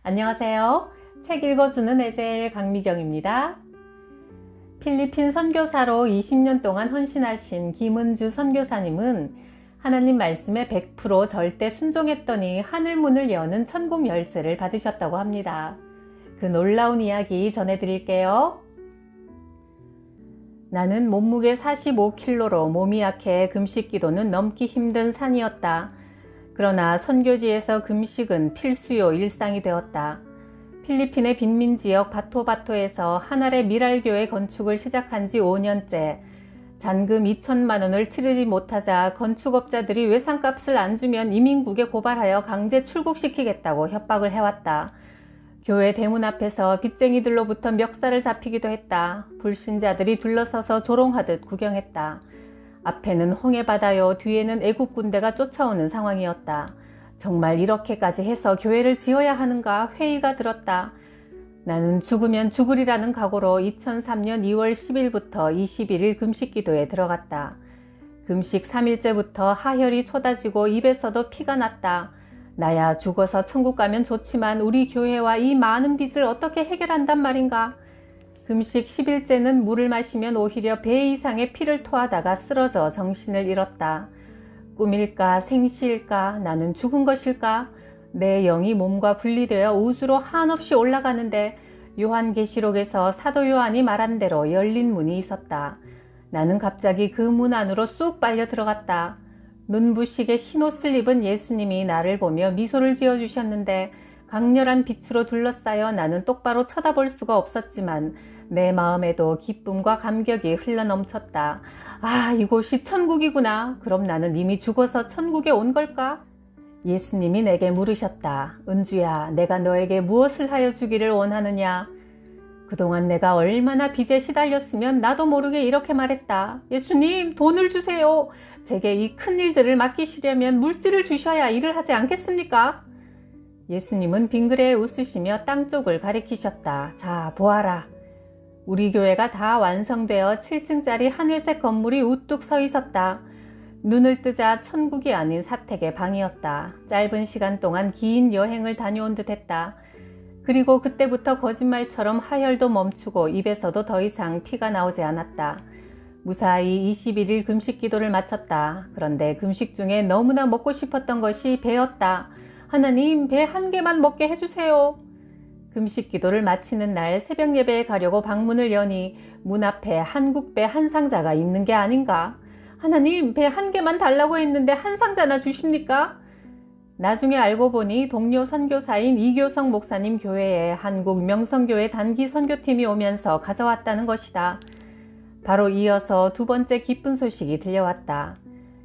안녕하세요. 책 읽어주는 에젤 강미경입니다. 필리핀 선교사로 20년 동안 헌신하신 김은주 선교사님은 하나님 말씀에 100% 절대 순종했더니 하늘문을 여는 천국 열쇠를 받으셨다고 합니다. 그 놀라운 이야기 전해드릴게요. 나는 몸무게 45kg로 몸이 약해 금식 기도는 넘기 힘든 산이었다. 그러나 선교지에서 금식은 필수요 일상이 되었다. 필리핀의 빈민지역 바토바토에서 하나의 미랄교회 건축을 시작한 지 5년째. 잔금 2천만 원을 치르지 못하자 건축업자들이 외상값을 안 주면 이민국에 고발하여 강제 출국시키겠다고 협박을 해왔다. 교회 대문 앞에서 빚쟁이들로부터 멱살을 잡히기도 했다. 불신자들이 둘러서서 조롱하듯 구경했다. 앞에는 홍해바다요, 뒤에는 애국 군대가 쫓아오는 상황이었다. 정말 이렇게까지 해서 교회를 지어야 하는가 회의가 들었다. 나는 죽으면 죽으리라는 각오로 2003년 2월 10일부터 21일 금식기도에 들어갔다. 금식 3일째부터 하혈이 쏟아지고 입에서도 피가 났다. 나야 죽어서 천국 가면 좋지만 우리 교회와 이 많은 빚을 어떻게 해결한단 말인가? 금식 10일째는 물을 마시면 오히려 배 이상의 피를 토하다가 쓰러져 정신을 잃었다. 꿈일까 생시일까 나는 죽은 것일까? 내 영이 몸과 분리되어 우주로 한없이 올라가는데 요한계시록에서 사도 요한이 말한 대로 열린 문이 있었다. 나는 갑자기 그 문 안으로 쑥 빨려 들어갔다. 눈부시게 흰옷을 입은 예수님이 나를 보며 미소를 지어주셨는데 강렬한 빛으로 둘러싸여 나는 똑바로 쳐다볼 수가 없었지만 내 마음에도 기쁨과 감격이 흘러넘쳤다. 아, 이곳이 천국이구나. 그럼 나는 이미 죽어서 천국에 온 걸까? 예수님이 내게 물으셨다. 은주야, 내가 너에게 무엇을 하여 주기를 원하느냐? 그동안 내가 얼마나 빚에 시달렸으면 나도 모르게 이렇게 말했다. 예수님, 돈을 주세요. 제게 이 큰 일들을 맡기시려면 물질을 주셔야 일을 하지 않겠습니까? 예수님은 빙그레 웃으시며 땅 쪽을 가리키셨다. 자, 보아라. 우리 교회가 다 완성되어 7층짜리 하늘색 건물이 우뚝 서 있었다. 눈을 뜨자 천국이 아닌 사택의 방이었다. 짧은 시간 동안 긴 여행을 다녀온 듯 했다. 그리고 그때부터 거짓말처럼 하혈도 멈추고 입에서도 더 이상 피가 나오지 않았다. 무사히 21일 금식 기도를 마쳤다. 그런데 금식 중에 너무나 먹고 싶었던 것이 배였다. 하나님, 배 한 개만 먹게 해주세요. 금식 기도를 마치는 날 새벽 예배에 가려고 방문을 여니 문 앞에 한국배 한 상자가 있는 게 아닌가? 하나님, 배 한 개만 달라고 했는데 한 상자나 주십니까? 나중에 알고 보니 동료 선교사인 이교성 목사님 교회에 한국 명성교회 단기 선교팀이 오면서 가져왔다는 것이다. 바로 이어서 두 번째 기쁜 소식이 들려왔다.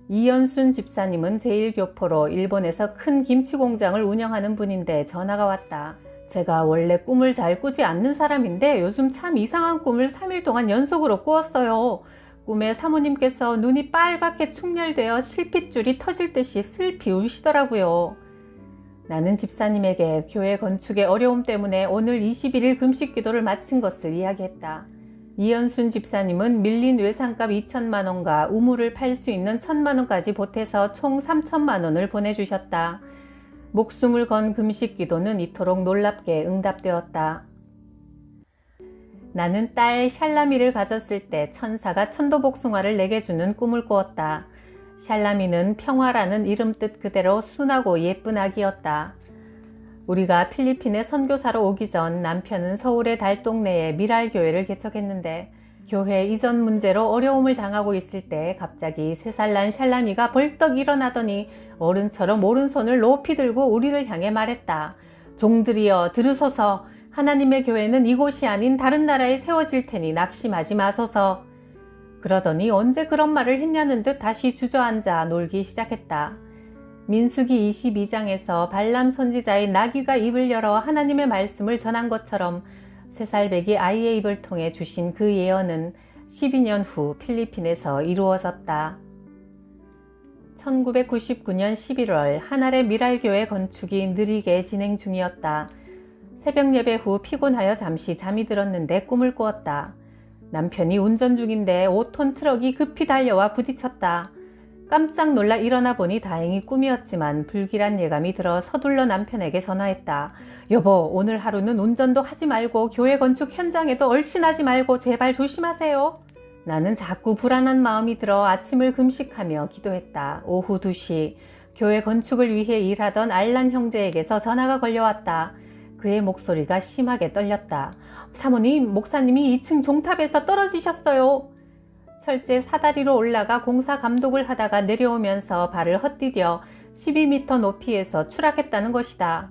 이연순 집사님은 제1교포로 일본에서 큰 김치 공장을 운영하는 분인데 전화가 왔다. 제가 원래 꿈을 잘 꾸지 않는 사람인데 요즘 참 이상한 꿈을 3일 동안 연속으로 꾸었어요. 꿈에 사모님께서 눈이 빨갛게 충혈되어 실핏줄이 터질 듯이 슬피 우시더라고요. 나는 집사님에게 교회 건축의 어려움 때문에 오늘 21일 금식 기도를 마친 것을 이야기했다. 이연순 집사님은 밀린 외상값 2천만 원과 우물을 팔 수 있는 1,000만 원까지 보태서 총 3천만 원을 보내주셨다. 목숨을 건 금식 기도는 이토록 놀랍게 응답되었다. 나는 딸 샬라미를 가졌을 때 천사가 천도복숭아를 내게 주는 꿈을 꾸었다. 샬라미는 평화라는 이름 뜻 그대로 순하고 예쁜 아기였다. 우리가 필리핀에 선교사로 오기 전 남편은 서울의 달동네에 미랄교회를 개척했는데 교회 이전 문제로 어려움을 당하고 있을 때 갑자기 3살 난 샬라미가 벌떡 일어나더니 어른처럼 오른손을 높이 들고 우리를 향해 말했다. 종들이여 들으소서. 하나님의 교회는 이곳이 아닌 다른 나라에 세워질 테니 낙심하지 마소서. 그러더니 언제 그런 말을 했냐는 듯 다시 주저앉아 놀기 시작했다. 민수기 22장에서 발람 선지자의 나귀가 입을 열어 하나님의 말씀을 전한 것처럼 3살 배기 아이의 입을 통해 주신 그 예언은 12년 후 필리핀에서 이루어졌다. 1999년 11월 하나의 미랄교회 건축이 느리게 진행 중이었다. 새벽 예배 후 피곤하여 잠시 잠이 들었는데 꿈을 꾸었다. 남편이 운전 중인데 5톤 트럭이 급히 달려와 부딪혔다. 깜짝 놀라 일어나 보니 다행히 꿈이었지만 불길한 예감이 들어 서둘러 남편에게 전화했다. 여보, 오늘 하루는 운전도 하지 말고 교회 건축 현장에도 얼씬하지 말고 제발 조심하세요. 나는 자꾸 불안한 마음이 들어 아침을 금식하며 기도했다. 오후 2시 교회 건축을 위해 일하던 알란 형제에게서 전화가 걸려왔다. 그의 목소리가 심하게 떨렸다. 사모님, 목사님이 2층 종탑에서 떨어지셨어요. 철제 사다리로 올라가 공사 감독을 하다가 내려오면서 발을 헛디뎌 12m 높이에서 추락했다는 것이다.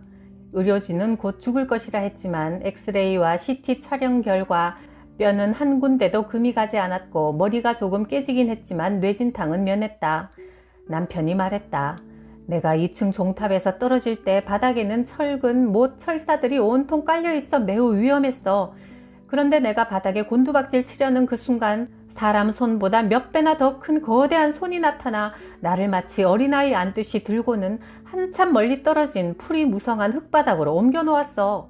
의료진은 곧 죽을 것이라 했지만 엑스레이와 CT 촬영 결과 뼈는 한 군데도 금이 가지 않았고 머리가 조금 깨지긴 했지만 뇌진탕은 면했다. 남편이 말했다. 내가 2층 종탑에서 떨어질 때 바닥에는 철근, 못, 철사들이 온통 깔려 있어 매우 위험했어. 그런데 내가 바닥에 곤두박질 치려는 그 순간 사람 손보다 몇 배나 더 큰 거대한 손이 나타나 나를 마치 어린아이 안듯이 들고는 한참 멀리 떨어진 풀이 무성한 흙바닥으로 옮겨 놓았어.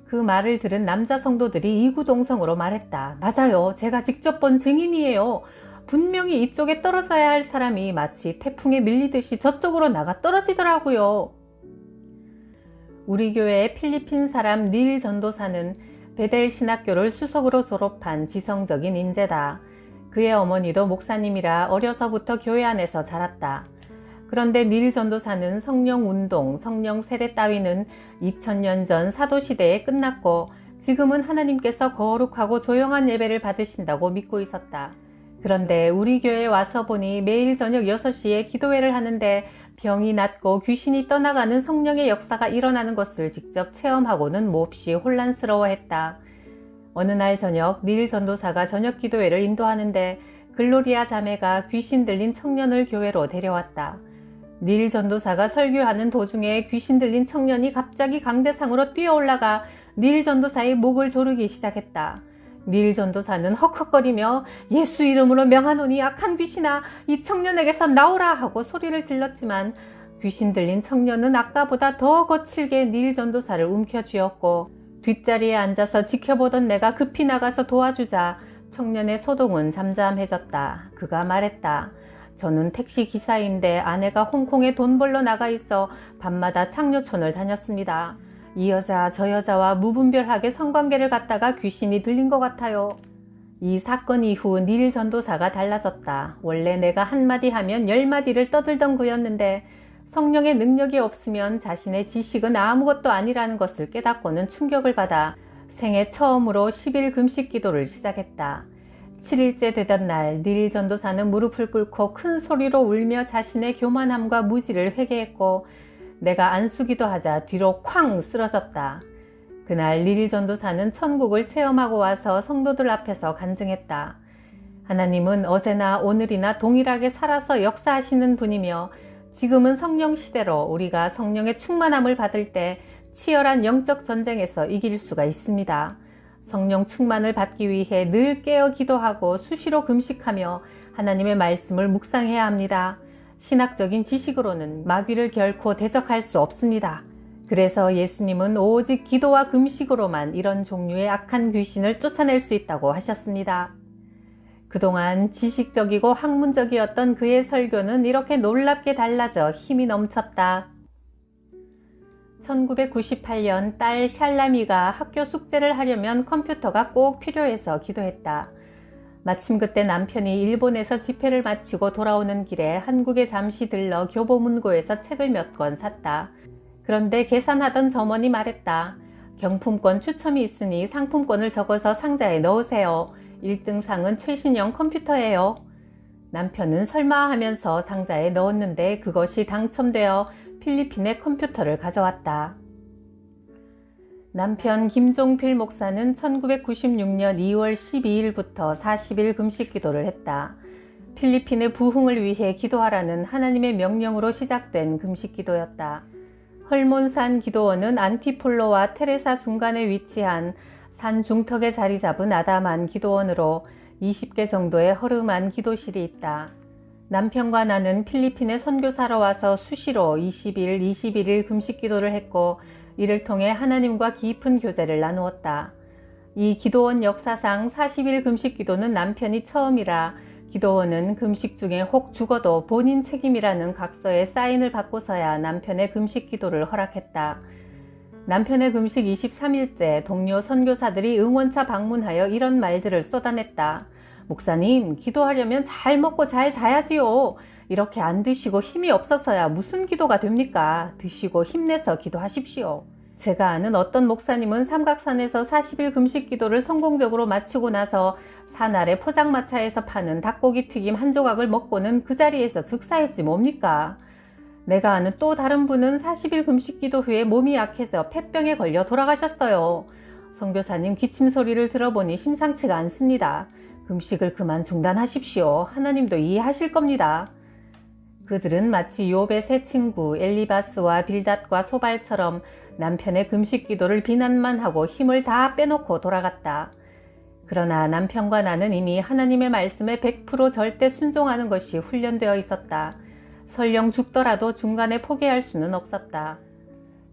그 말을 들은 남자 성도들이 이구동성으로 말했다. 맞아요. 제가 직접 본 증인이에요. 분명히 이쪽에 떨어져야 할 사람이 마치 태풍에 밀리듯이 저쪽으로 나가 떨어지더라고요. 우리 교회의 필리핀 사람 닐 전도사는 베델 신학교를 수석으로 졸업한 지성적인 인재다. 그의 어머니도 목사님이라 어려서부터 교회 안에서 자랐다. 그런데 닐 전도사는 성령 운동, 성령 세례 따위는 2000년 전 사도시대에 끝났고 지금은 하나님께서 거룩하고 조용한 예배를 받으신다고 믿고 있었다. 그런데 우리 교회에 와서 보니 매일 저녁 6시에 기도회를 하는데 병이 낫고 귀신이 떠나가는 성령의 역사가 일어나는 것을 직접 체험하고는 몹시 혼란스러워했다. 어느 날 저녁 닐 전도사가 저녁 기도회를 인도하는데 글로리아 자매가 귀신 들린 청년을 교회로 데려왔다. 닐 전도사가 설교하는 도중에 귀신 들린 청년이 갑자기 강대상으로 뛰어올라가 닐 전도사의 목을 조르기 시작했다. 닐 전도사는 헉헉거리며 예수 이름으로 명하노니 악한 귀신아 이 청년에게서 나오라 하고 소리를 질렀지만 귀신 들린 청년은 아까보다 더 거칠게 닐 전도사를 움켜쥐었고 뒷자리에 앉아서 지켜보던 내가 급히 나가서 도와주자 청년의 소동은 잠잠해졌다. 그가 말했다. 저는 택시 기사인데 아내가 홍콩에 돈 벌러 나가 있어 밤마다 창녀촌을 다녔습니다. 이 여자 저 여자와 무분별하게 성관계를 갖다가 귀신이 들린 것 같아요. 이 사건 이후 닐 전도사가 달라졌다. 원래 내가 한마디 하면 10마디를 떠들던 그였는데 성령의 능력이 없으면 자신의 지식은 아무것도 아니라는 것을 깨닫고는 충격을 받아 생애 처음으로 10일 금식 기도를 시작했다. 7일째 되던 날 닐 전도사는 무릎을 꿇고 큰 소리로 울며 자신의 교만함과 무지를 회개했고 내가 안수기도 하자 뒤로 쾅 쓰러졌다. 그날 닐 전도사는 천국을 체험하고 와서 성도들 앞에서 간증했다. 하나님은 어제나 오늘이나 동일하게 살아서 역사하시는 분이며 지금은 성령 시대로 우리가 성령의 충만함을 받을 때 치열한 영적 전쟁에서 이길 수가 있습니다. 성령 충만을 받기 위해 늘 깨어 기도하고 수시로 금식하며 하나님의 말씀을 묵상해야 합니다. 신학적인 지식으로는 마귀를 결코 대적할 수 없습니다. 그래서 예수님은 오직 기도와 금식으로만 이런 종류의 악한 귀신을 쫓아낼 수 있다고 하셨습니다. 그동안 지식적이고 학문적이었던 그의 설교는 이렇게 놀랍게 달라져 힘이 넘쳤다. 1998년 딸 샬라미가 학교 숙제를 하려면 컴퓨터가 꼭 필요해서 기도했다. 마침 그때 남편이 일본에서 집회를 마치고 돌아오는 길에 한국에 잠시 들러 교보문고에서 책을 몇 권 샀다. 그런데 계산하던 점원이 말했다. 경품권 추첨이 있으니 상품권을 적어서 상자에 넣으세요. 1등 상은 최신형 컴퓨터예요. 남편은 설마 하면서 상자에 넣었는데 그것이 당첨되어 필리핀의 컴퓨터를 가져왔다. 남편 김종필 목사는 1996년 2월 12일부터 40일 금식 기도를 했다. 필리핀의 부흥을 위해 기도하라는 하나님의 명령으로 시작된 금식 기도였다. 헐몬산 기도원은 안티폴로와 테레사 중간에 위치한 산 중턱에 자리 잡은 아담한 기도원으로 20개 정도의 허름한 기도실이 있다. 남편과 나는 필리핀에 선교사로 와서 수시로 20일, 21일 금식 기도를 했고 이를 통해 하나님과 깊은 교제를 나누었다. 이 기도원 역사상 40일 금식 기도는 남편이 처음이라 기도원은 금식 중에 혹 죽어도 본인 책임이라는 각서에 사인을 받고서야 남편의 금식 기도를 허락했다. 남편의 금식 23일째 동료 선교사들이 응원차 방문하여 이런 말들을 쏟아냈다. 목사님, 기도하려면 잘 먹고 잘 자야지요. 이렇게 안 드시고 힘이 없어서야 무슨 기도가 됩니까? 드시고 힘내서 기도하십시오. 제가 아는 어떤 목사님은 삼각산에서 40일 금식 기도를 성공적으로 마치고 나서 산 아래 포장마차에서 파는 닭고기 튀김 한 조각을 먹고는 그 자리에서 즉사했지 뭡니까? 내가 아는 또 다른 분은 40일 금식 기도 후에 몸이 약해서 폐병에 걸려 돌아가셨어요. 선교사님 기침 소리를 들어보니 심상치가 않습니다. 금식을 그만 중단하십시오. 하나님도 이해하실 겁니다. 그들은 마치 욥의 세 친구 엘리바스와 빌닷과 소발처럼 남편의 금식 기도를 비난만 하고 힘을 다 빼놓고 돌아갔다. 그러나 남편과 나는 이미 하나님의 말씀에 100% 절대 순종하는 것이 훈련되어 있었다. 설령 죽더라도 중간에 포기할 수는 없었다.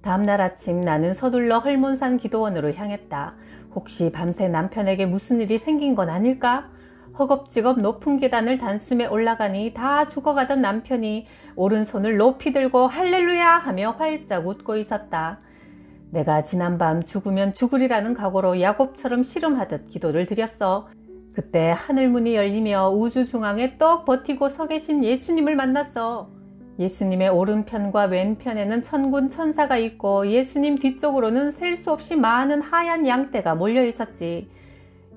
다음날 아침 나는 서둘러 헐몬산 기도원으로 향했다. 혹시 밤새 남편에게 무슨 일이 생긴 건 아닐까? 허겁지겁 높은 계단을 단숨에 올라가니 다 죽어가던 남편이 오른손을 높이 들고 할렐루야 하며 활짝 웃고 있었다. 내가 지난밤 죽으면 죽으리라는 각오로 야곱처럼 씨름하듯 기도를 드렸어. 그때 하늘문이 열리며 우주 중앙에 떡 버티고 서 계신 예수님을 만났어. 예수님의 오른편과 왼편에는 천군 천사가 있고 예수님 뒤쪽으로는 셀 수 없이 많은 하얀 양떼가 몰려 있었지.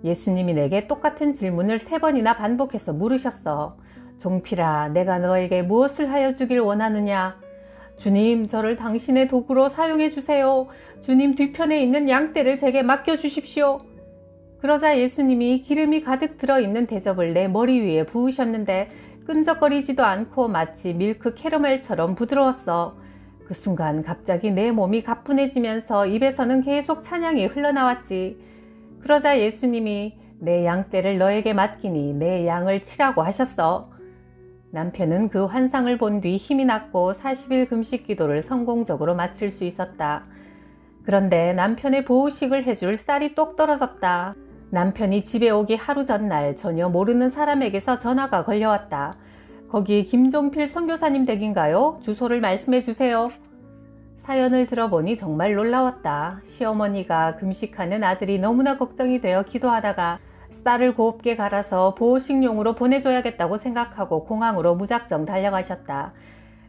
예수님이 내게 똑같은 질문을 3번이나 반복해서 물으셨어. 종필아, 내가 너에게 무엇을 하여 주길 원하느냐? 주님, 저를 당신의 도구로 사용해 주세요. 주님 뒤편에 있는 양떼를 제게 맡겨주십시오. 그러자 예수님이 기름이 가득 들어있는 대접을 내 머리 위에 부으셨는데 끈적거리지도 않고 마치 밀크 캐러멜처럼 부드러웠어. 그 순간 갑자기 내 몸이 가뿐해지면서 입에서는 계속 찬양이 흘러나왔지. 그러자 예수님이 내 양떼를 너에게 맡기니 내 양을 치라고 하셨어. 남편은 그 환상을 본 뒤 힘이 났고 40일 금식 기도를 성공적으로 마칠 수 있었다. 그런데 남편의 보호식을 해줄 쌀이 똑 떨어졌다. 남편이 집에 오기 하루 전날 전혀 모르는 사람에게서 전화가 걸려왔다. 거기 김종필 선교사님 댁인가요? 주소를 말씀해 주세요. 사연을 들어보니 정말 놀라웠다. 시어머니가 금식하는 아들이 너무나 걱정이 되어 기도하다가 쌀을 곱게 갈아서 보호식용으로 보내줘야겠다고 생각하고 공항으로 무작정 달려가셨다.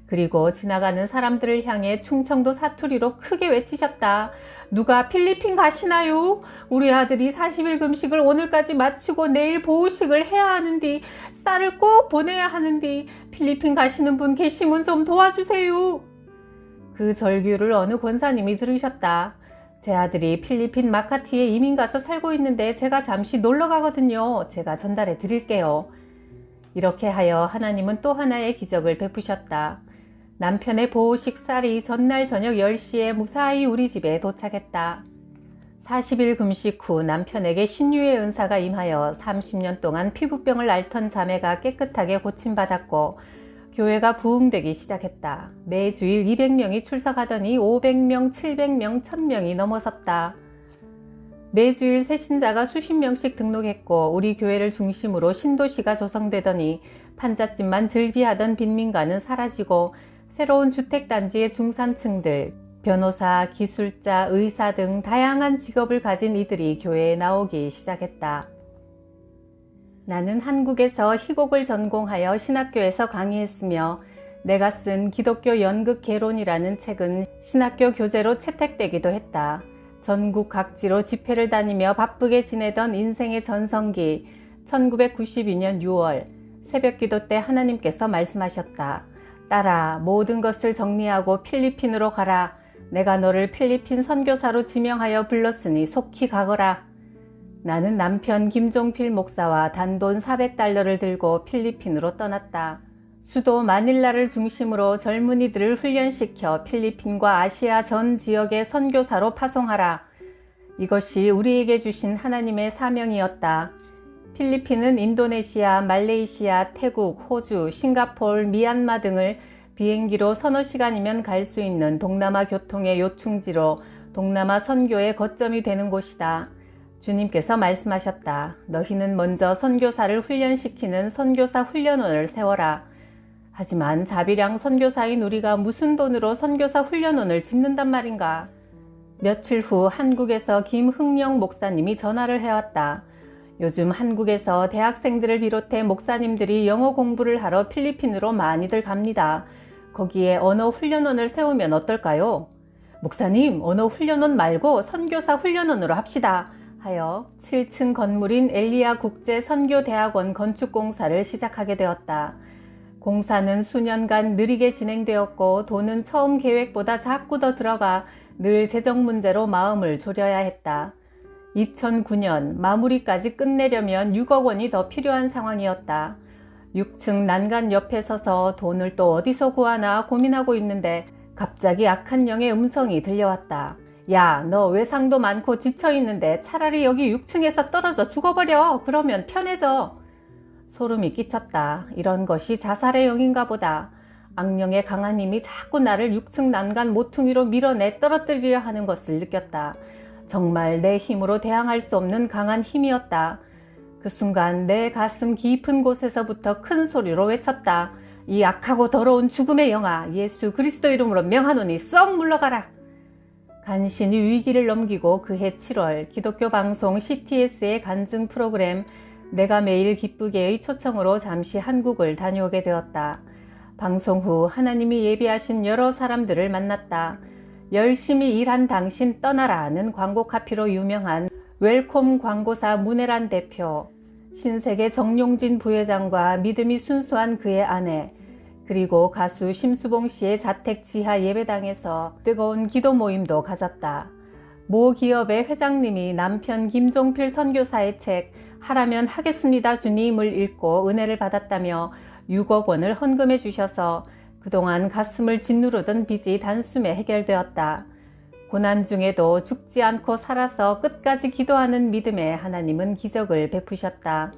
그리고 지나가는 사람들을 향해 충청도 사투리로 크게 외치셨다. 누가 필리핀 가시나요? 우리 아들이 40일 금식을 오늘까지 마치고 내일 보호식을 해야 하는디 쌀을 꼭 보내야 하는디 필리핀 가시는 분 계시면 좀 도와주세요. 그 절규를 어느 권사님이 들으셨다. 제 아들이 필리핀 마카티에 이민 가서 살고 있는데 제가 잠시 놀러 가거든요. 제가 전달해 드릴게요. 이렇게 하여 하나님은 또 하나의 기적을 베푸셨다. 남편의 보호식 쌀이 전날 저녁 10시에 무사히 우리 집에 도착했다. 40일 금식 후 남편에게 신유의 은사가 임하여 30년 동안 피부병을 앓던 자매가 깨끗하게 고침받았고 교회가 부흥되기 시작했다. 매주일 200명이 출석하더니 500명, 700명, 1000명이 넘어섰다. 매주일 새 신자가 수십 명씩 등록했고 우리 교회를 중심으로 신도시가 조성되더니 판잣집만 즐비하던 빈민가는 사라지고 새로운 주택단지의 중산층들, 변호사, 기술자, 의사 등 다양한 직업을 가진 이들이 교회에 나오기 시작했다. 나는 한국에서 희곡을 전공하여 신학교에서 강의했으며 내가 쓴 기독교 연극 개론이라는 책은 신학교 교재로 채택되기도 했다. 전국 각지로 집회를 다니며 바쁘게 지내던 인생의 전성기 1992년 6월 새벽기도 때 하나님께서 말씀하셨다. 딸아, 모든 것을 정리하고 필리핀으로 가라. 내가 너를 필리핀 선교사로 지명하여 불렀으니 속히 가거라. 나는 남편 김종필 목사와 단돈 400달러를 들고 필리핀으로 떠났다. 수도 마닐라를 중심으로 젊은이들을 훈련시켜 필리핀과 아시아 전 지역의 선교사로 파송하라. 이것이 우리에게 주신 하나님의 사명이었다. 필리핀은 인도네시아, 말레이시아, 태국, 호주, 싱가포르, 미얀마 등을 비행기로 서너 시간이면 갈 수 있는 동남아 교통의 요충지로 동남아 선교의 거점이 되는 곳이다. 주님께서 말씀하셨다. 너희는 먼저 선교사를 훈련시키는 선교사 훈련원을 세워라. 하지만 자비량 선교사인 우리가 무슨 돈으로 선교사 훈련원을 짓는단 말인가? 며칠 후 한국에서 김흥령 목사님이 전화를 해왔다. 요즘 한국에서 대학생들을 비롯해 목사님들이 영어 공부를 하러 필리핀으로 많이들 갑니다. 거기에 언어 훈련원을 세우면 어떨까요? 목사님, 언어 훈련원 말고 선교사 훈련원으로 합시다. 하여 7층 건물인 엘리야 국제선교대학원 건축공사를 시작하게 되었다. 공사는 수년간 느리게 진행되었고 돈은 처음 계획보다 자꾸 더 들어가 늘 재정 문제로 마음을 졸여야 했다. 2009년 마무리까지 끝내려면 6억 원이 더 필요한 상황이었다. 6층 난간 옆에 서서 돈을 또 어디서 구하나 고민하고 있는데 갑자기 악한 영의 음성이 들려왔다. 야, 너 외상도 많고 지쳐있는데 차라리 여기 6층에서 떨어져 죽어버려. 그러면 편해져. 소름이 끼쳤다. 이런 것이 자살의 영인가 보다. 악령의 강한 힘이 자꾸 나를 6층 난간 모퉁이로 밀어내 떨어뜨리려 하는 것을 느꼈다. 정말 내 힘으로 대항할 수 없는 강한 힘이었다. 그 순간 내 가슴 깊은 곳에서부터 큰 소리로 외쳤다. 이 악하고 더러운 죽음의 영아, 예수 그리스도 이름으로 명하노니 썩 물러가라. 간신히 위기를 넘기고 그해 7월 기독교 방송 CTS의 간증 프로그램 내가 매일 기쁘게의 초청으로 잠시 한국을 다녀오게 되었다. 방송 후 하나님이 예비하신 여러 사람들을 만났다. 열심히 일한 당신 떠나라는 광고 카피로 유명한 웰콤 광고사 문혜란 대표, 신세계 정용진 부회장과 믿음이 순수한 그의 아내, 그리고 가수 심수봉 씨의 자택 지하 예배당에서 뜨거운 기도 모임도 가졌다. 모 기업의 회장님이 남편 김종필 선교사의 책 하라면 하겠습니다 주님을 읽고 은혜를 받았다며 6억 원을 헌금해 주셔서 그동안 가슴을 짓누르던 빚이 단숨에 해결되었다. 고난 중에도 죽지 않고 살아서 끝까지 기도하는 믿음에 하나님은 기적을 베푸셨다.